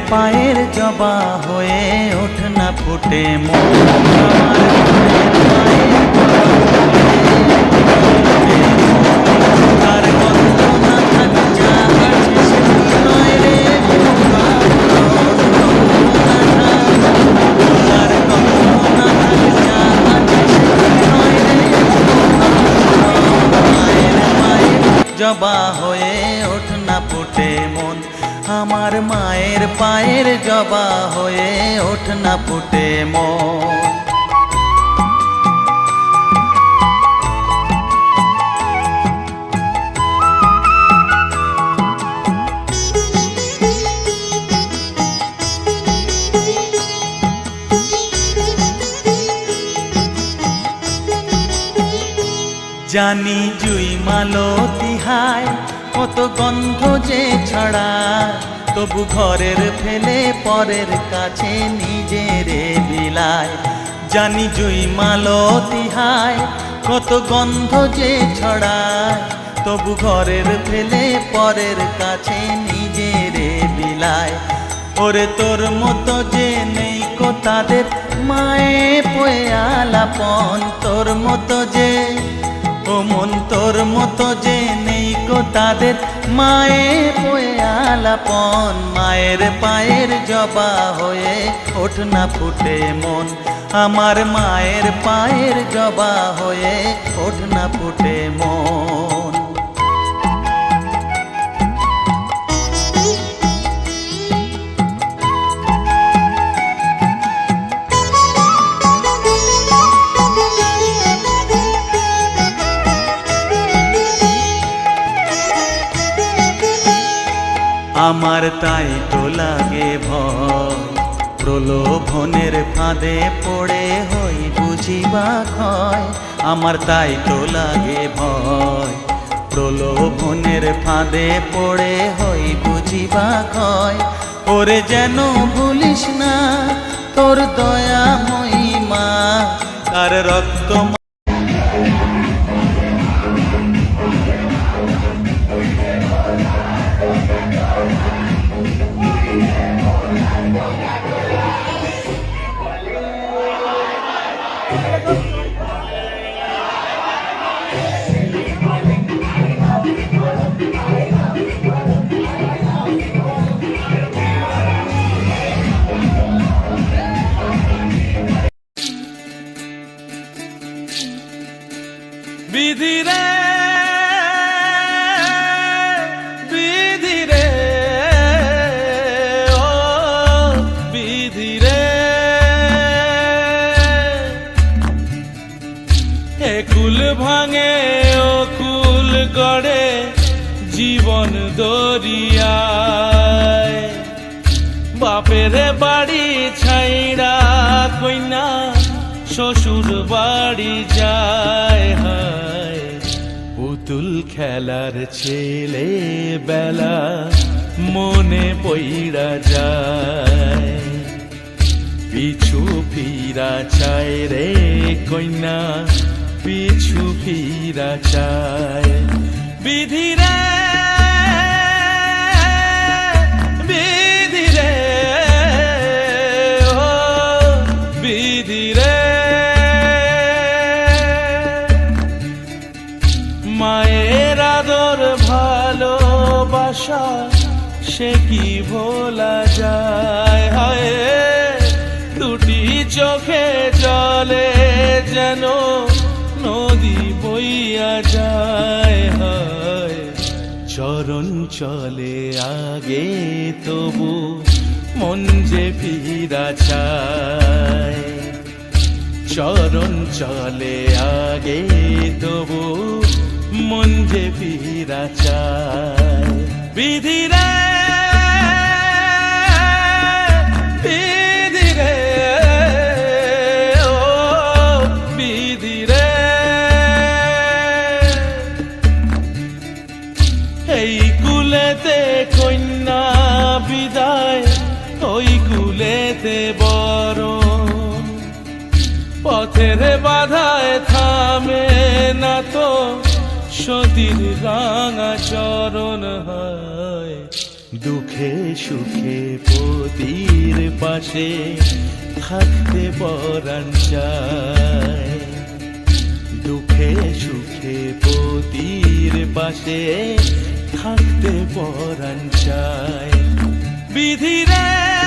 পায়ের জবা হয়ে ওঠ না ফুটে মন আমার মায়ের পায়ের তার গন্ধ না থাকে যা আছে সে নয় রে তার গন্ধ না থাকে যা আছে সে নয় রে মায়ের পায়ের জবা হয়ে ওঠ না ফুটে মন আমার মায়ের পায়ের জবা হয়ে ওঠ না ফুটে মন। জানি জুই মালতী হায় কত গন্ধ যে ছড়ায় তবু ঘরের ফেলে পরের কাছে নিজেরে বিলায়। জানি জুই মালতী হায় কত গন্ধ যে ছড়ায় তবু ঘরের ফেলে পরের কাছে নিজেরে বিলায়। ওরে তোর মতো যে নেই কো তাদের মায়ে পয়ে আলাপন তোর মতো যে ও মন তোর মতো যে নেই কো তাদের মায়ে পয়ে আলাপন মায়ের পায়ের জবা হয়ে ওঠ না ফুটে মন আমার মায়ের পায়ের জবা হয়ে ওঠ না ফুটে মন। আমার তাই তো লাগে ভয় প্রলোভনের ফাঁদে পড়ে হই বুঝিবা ক্ষয়। আমার তাই তো লাগে ভয় প্রলোভনের ফাঁদে পড়ে হই বুঝিবা ক্ষয়। ওরে যেন ভুলিস না তোর দয়া মহিমা তার রক্ত বিধি রে বিধি রে ও বিধি রে এ কুল ভাঙে ও কুল গড়ে জীবন দরিয়ায় বাপের বাড়ি ছাইড়া কইনা শ্বশুর বাড়ি যায় হায় পুতুল খেলার ছেলে বেলা মনে পইড়া যায় পিছু ফিরা চায় রে কইনা পিছু ফিরা চায় বিধি রে বিধি রে ও বিধি রে মায়ের আদর ভালোবাসা সে কি ভোলা যায় হায় দুটি চোখে জলে যেন নদী বইয়া যায় হায় চরণ চলে আগে তবু মন যে ফিরা চায় চরণ চলে আগে তবু মন যে ফিরা চায় বিধি রে বিধি রে ও বিধি রে এই কুলেতে কন্যা বিদায় ওই কুলেতে বরণ পথের বাধায় থামে না তো সতীর রাঙা চরণ হয় দুঃখে সুখে পতির পাশে থাকতে পরাণ চায় দুঃখে সুখে পতির পাশে থাকতে পরাণ চায় বিধি রে